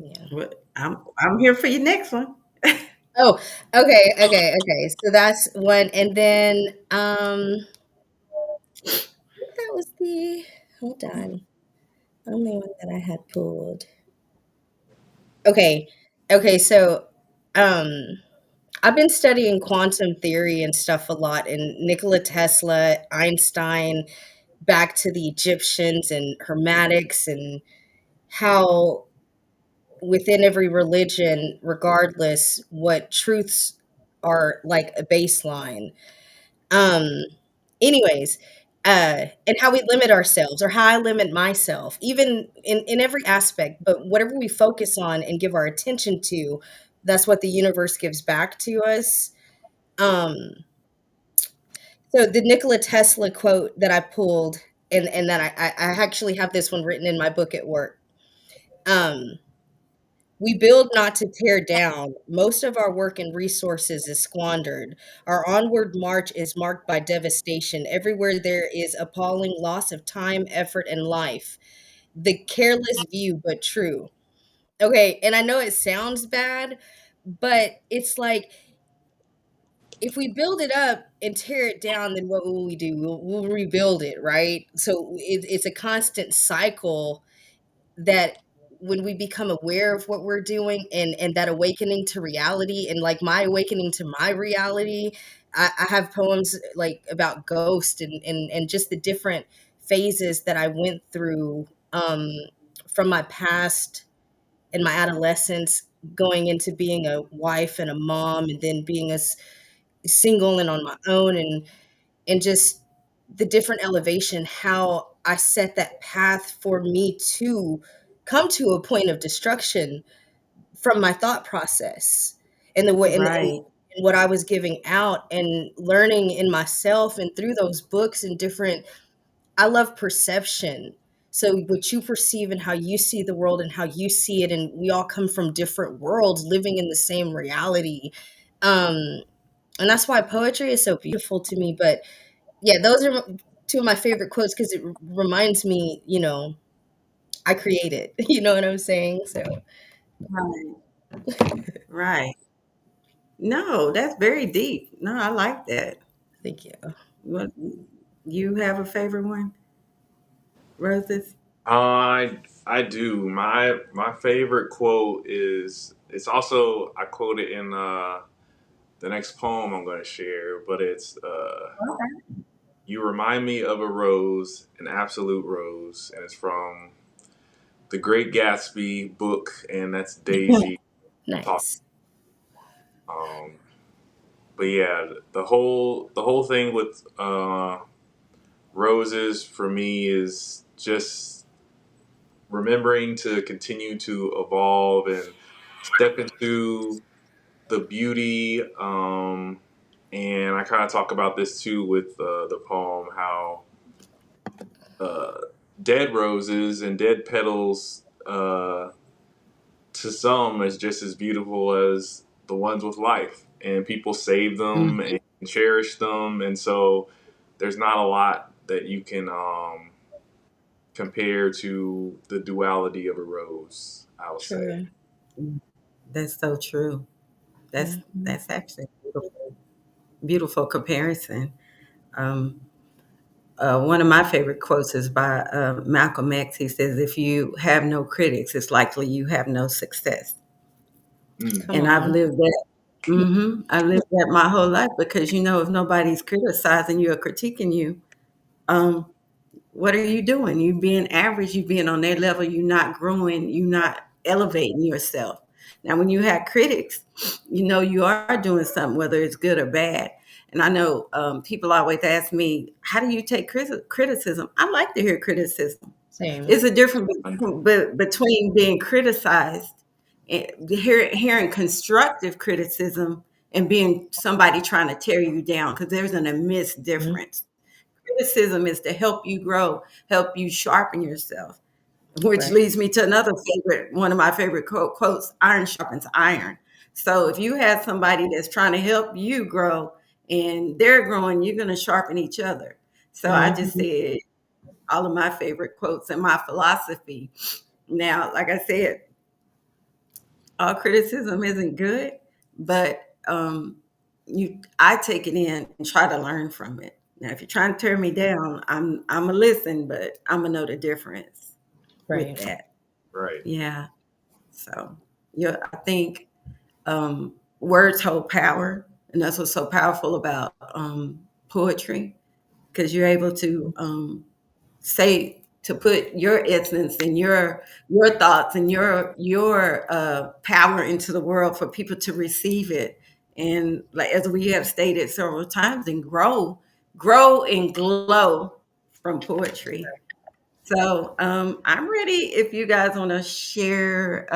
Yeah. I'm here for your next one. Oh, okay. So that's one, and then that was the hold on, only one that I had pulled. Okay, okay. So um, I've been studying quantum theory and stuff a lot, and Nikola Tesla, Einstein, back to the Egyptians and Hermetics, and how within every religion, regardless what truths are like a baseline. Um, anyways, and how we limit ourselves or how I limit myself, even in every aspect, but whatever we focus on and give our attention to, that's what the universe gives back to us. Um, so the Nikola Tesla quote that I pulled, and that I actually have this one written in my book at work. Um, We build not to tear down. Most of our work and resources is squandered. Our onward march is marked by devastation. Everywhere there is appalling loss of time, effort, and life. The careless view, but true. Okay, and I know it sounds bad, but it's like if we build it up and tear it down, then what will we do? We'll rebuild it, right? So it's a constant cycle that when we become aware of what we're doing and that awakening to reality and like my awakening to my reality, I have poems like about ghost and just the different phases that I went through from my past and my adolescence going into being a wife and a mom and then being single and on my own and just the different elevation, how I set that path for me to come to a point of destruction from my thought process and the way Right. and what I was giving out and learning in myself and through those books and different I love perception. So what you perceive and how you see the world and how you see it, and we all come from different worlds living in the same reality. Um, and that's why poetry is so beautiful to me. But yeah, those are two of my favorite quotes because it reminds me, I created. You know what I'm saying? So Right. Right. No, that's very deep. No, I like that. thank you. What you have a favorite one, Roses? I do. My favorite quote is it's also I quote it in the next poem I'm going to share, but it's you remind me of a rose, an absolute rose, and it's from the Great Gatsby book, and that's Daisy talking. Nice. Um, but yeah, the whole thing with roses for me is just remembering to continue to evolve and step into the beauty. And I kind of talk about this too with the poem how uh, dead roses and dead petals to some is just as beautiful as the ones with life, and people save them Mhm. and cherish them, and so there's not a lot that you can compare to the duality of a rose, I would say. True. That's so true. Mhm. That's actually a beautiful comparison. Um, one of my favorite quotes is by Malcolm X. He says, "If you have no critics, it's likely you have no success." Mm. Come And I've on. lived that. I've lived that my whole life because if nobody's criticizing you or critiquing you, um, what are you doing? You being average, you being on their level, you not growing, you not elevating yourself. Now, when you have critics, you are doing something, whether it's good or bad. And I know people always ask me, how do you take criticism? I like to hear criticism. Same. It's a difference between being criticized and hearing constructive criticism and being somebody trying to tear you down because there's an immense Mhm. difference. Criticism is to help you grow, help you sharpen yourself, which Right. leads me to one of my favorite quotes, iron sharpens iron. So if you have somebody that's trying to help you grow and they're growing, you're going to sharpen each other. So I just Mhm. said all of my favorite quotes and my philosophy. Now, like I said, all criticism isn't good, but I take it in and try to learn from it. Now, if you're trying to tear me down, I'm a listen, but I'm gonna know the difference with Right. that. Right. Yeah. So yeah, I think words hold power, and that's what's so powerful about poetry, because you're able to say to put your essence and your thoughts and your power into the world for people to receive it, and like as we have stated several times, and grow and glow from poetry. So I'm ready if you guys want to share